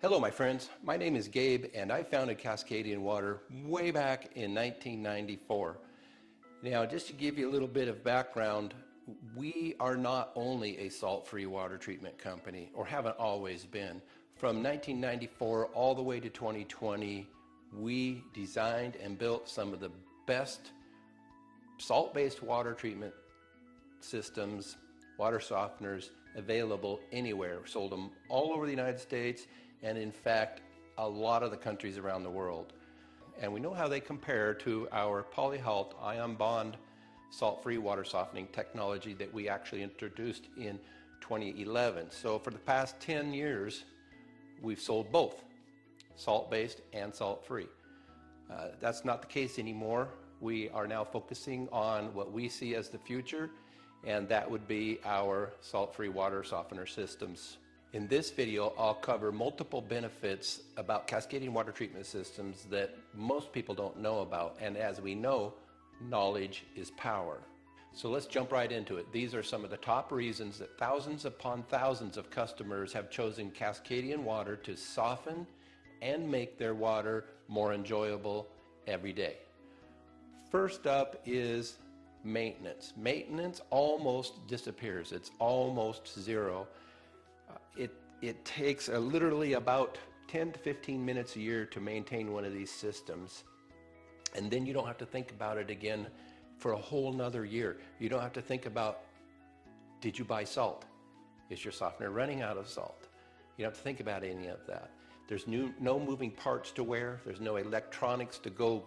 Hello my friends, my name is Gabe and I founded Cascadian Water way back in 1994. Now just to give you a little bit of background, we are not only a salt-free water treatment company, or haven't always been. From 1994 all the way to 2020, we designed and built some of the best salt-based water treatment systems, water softeners available anywhere. We sold them all over the United States and in fact a lot of the countries around the world. And we know how they compare to our polyhalt ion bond salt-free water softening technology that we actually introduced in 2011. So for the past 10 years we've sold both salt-based and salt-free. That's not the case anymore. We are now focusing on what we see as the future, and that would be our salt-free water softener systems. In this video, I'll cover multiple benefits about Cascadian Water Treatment Systems that most people don't know about, and as we know, knowledge is power. So let's jump right into it. These are some of the top reasons that thousands upon thousands of customers have chosen Cascadian Water to soften and make their water more enjoyable every day. First up is maintenance. Maintenance almost disappears. It's almost zero. It takes literally about 10 to 15 minutes a year to maintain one of these systems. And then you don't have to think about it again for a whole nother year. You don't have to think about, did you buy salt? Is your softener running out of salt? You don't have to think about any of that. There's no moving parts to wear. There's no electronics to go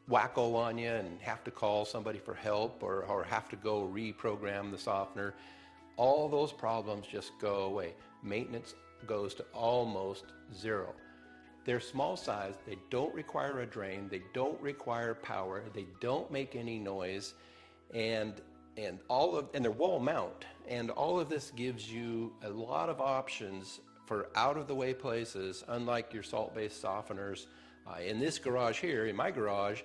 wacko on you and have to call somebody for help or have to go reprogram the softener. All those problems just go away. Maintenance goes to almost zero. They're small size, they don't require a drain, they don't require power, they don't make any noise, and they're wall mount. And all of this gives you a lot of options for out-of-the-way places, unlike your salt-based softeners. In this garage here, in my garage,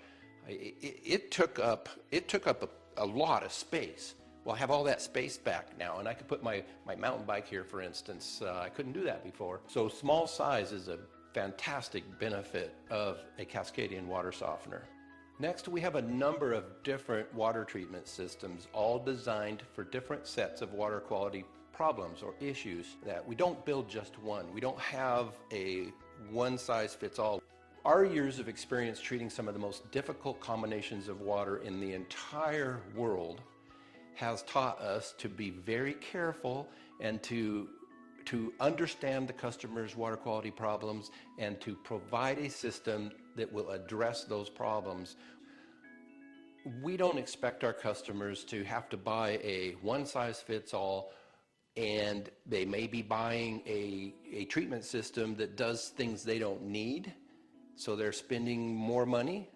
it took up a lot of space. Well, I have all that space back now, and I could put my mountain bike here, for instance. I couldn't do that before. So small size is a fantastic benefit of a Cascadian water softener. Next, we have a number of different water treatment systems, all designed for different sets of water quality problems or issues. That we don't build just one. We don't have a one-size-fits-all. Our years of experience treating some of the most difficult combinations of water in the entire world has taught us to be very careful and to understand the customer's water quality problems and to provide a system that will address those problems. We don't expect our customers to have to buy a one-size-fits-all, and they may be buying a treatment system that does things they don't need, so they're spending more money.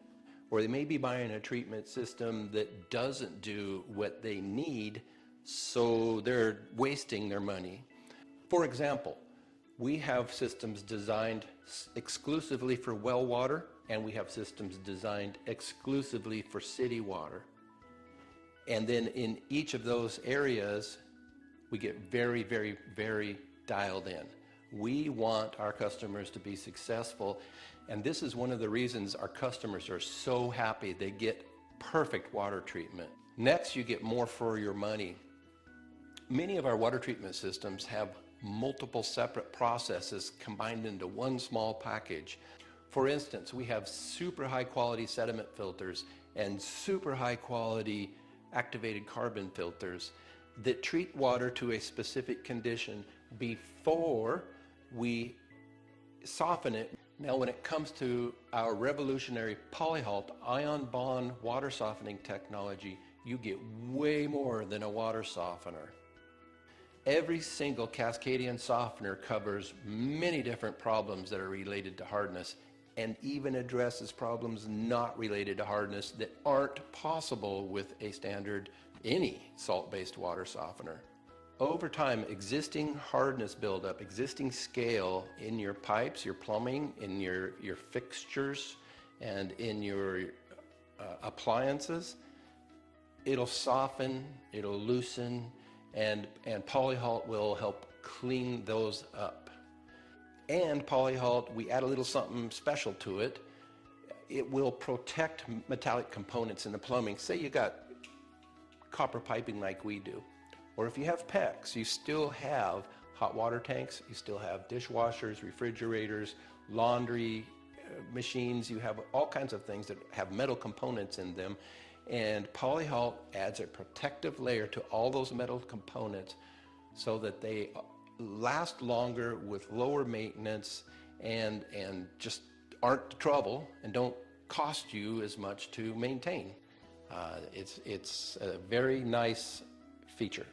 Or they may be buying a treatment system that doesn't do what they need, so they're wasting their money. For example, we have systems designed exclusively for well water, and we have systems designed exclusively for city water. And then in each of those areas, we get very, very, very dialed in. We want our customers to be successful, and this is one of the reasons our customers are so happy they get perfect water treatment. Next, you get more for your money. Many of our water treatment systems have multiple separate processes combined into one small package. For instance, we have super high quality sediment filters and super high quality activated carbon filters that treat water to a specific condition before we soften it. Now when it comes to our revolutionary polyhalt ion bond water softening technology, you get way more than a water softener. Every single Cascadian softener covers many different problems that are related to hardness, and even addresses problems not related to hardness that aren't possible with a standard any salt-based water softener. Over time, existing hardness buildup, existing scale in your pipes, your plumbing, in your fixtures, and in your appliances, it'll soften, it'll loosen, and polyhalt will help clean those up. And polyhalt, we add a little something special to it. It will protect metallic components in the plumbing. Say you got copper piping like we do, or if you have PEX, you still have hot water tanks, you still have dishwashers, refrigerators, laundry machines, you have all kinds of things that have metal components in them, and polyhalt adds a protective layer to all those metal components so that they last longer with lower maintenance and just aren't trouble and don't cost you as much to maintain. It's a very nice feature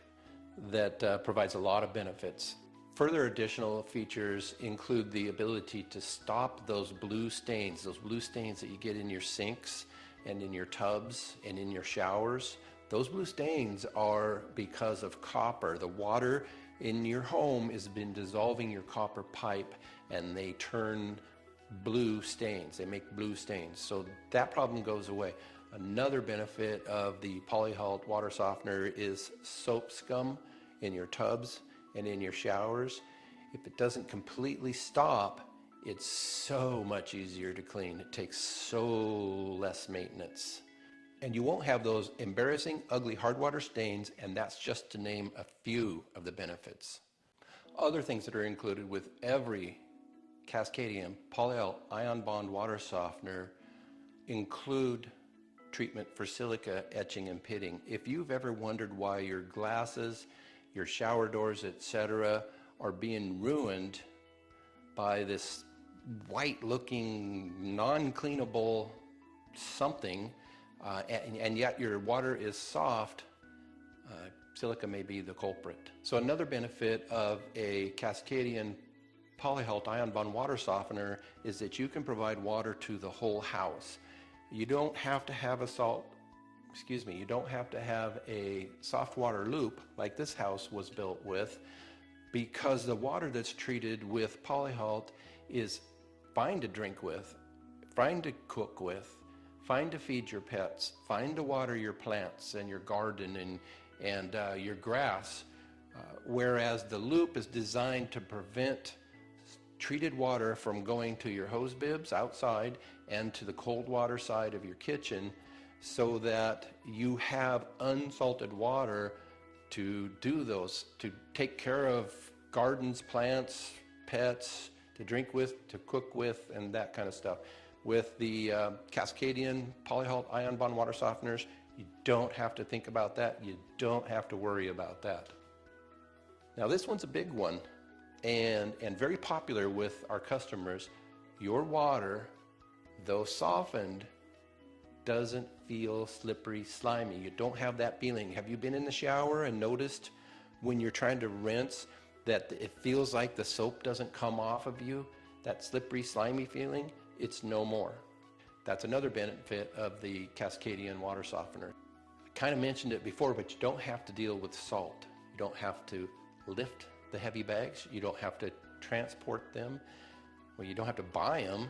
that provides a lot of benefits. Further additional features include the ability to stop those blue stains that you get in your sinks and in your tubs and in your showers. Those blue stains are because of copper. The water in your home has been dissolving your copper pipe, and they turn blue stains. They make blue stains. So that problem goes away. Another benefit of the polyhalt water softener is soap scum in your tubs and in your showers. If it doesn't completely stop, it's so much easier to clean. It takes so less maintenance. And you won't have those embarrassing, ugly hard water stains, and that's just to name a few of the benefits. Other things that are included with every Cascadian polyhalt ion bond water softener include treatment for silica etching and pitting. If you've ever wondered why your glasses, your shower doors, etc., are being ruined by this white-looking, non-cleanable something, and yet your water is soft, silica may be the culprit. So another benefit of a Cascadian polyhalt ion bond water softener is that you can provide water to the whole house. You don't have to have a soft water loop like this house was built with, because the water that's treated with polyhalt is fine to drink with, fine to cook with, fine to feed your pets, fine to water your plants and your garden and your grass, whereas the loop is designed to prevent treated water from going to your hose bibs outside and to the cold water side of your kitchen, so that you have unsalted water to do those, to take care of gardens, plants, pets, to drink with, to cook with, and that kind of stuff. With the Cascadian polyhalt ion bond water softeners, you don't have to think about that. You don't have to worry about that. Now this one's a big one and very popular with our customers. Your water, though softened, doesn't feel slippery, slimy. You don't have that feeling. Have you been in the shower and noticed when you're trying to rinse that it feels like the soap doesn't come off of you? That slippery, slimy feeling? It's no more. That's another benefit of the Cascadian water softener. I kind of mentioned it before, but you don't have to deal with salt. You don't have to lift the heavy bags. You don't have to transport them. Well, you don't have to buy them.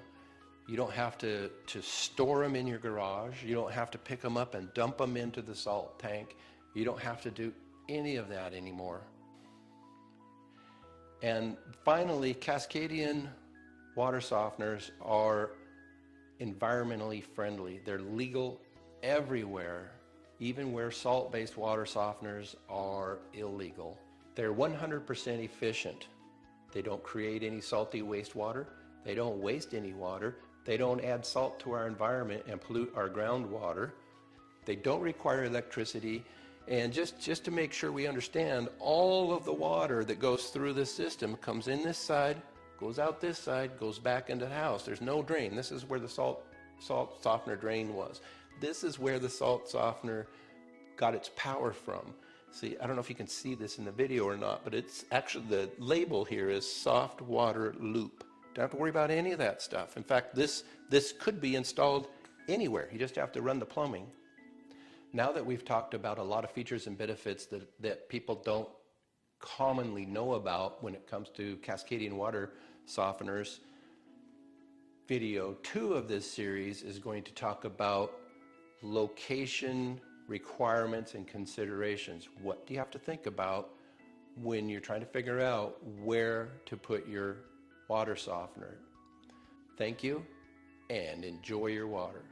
You don't have to store them in your garage. You don't have to pick them up and dump them into the salt tank. You don't have to do any of that anymore. And finally, Cascadian water softeners are environmentally friendly. They're legal everywhere, even where salt-based water softeners are illegal. They're 100% efficient. They don't create any salty wastewater. They don't waste any water. They don't add salt to our environment and pollute our groundwater. They don't require electricity. And just to make sure we understand, all of the water that goes through this system comes in this side, goes out this side, goes back into the house. There's no drain. This is where the salt softener drain was. This is where the salt softener got its power from. See, I don't know if you can see this in the video or not, but it's actually, the label here is soft water loop. Don't have to worry about any of that stuff. In fact, this could be installed anywhere. You just have to run the plumbing. Now that we've talked about a lot of features and benefits that people don't commonly know about when it comes to Cascadian water softeners, video 2 of this series is going to talk about location requirements and considerations. What do you have to think about when you're trying to figure out where to put your water softener. Thank you and enjoy your water.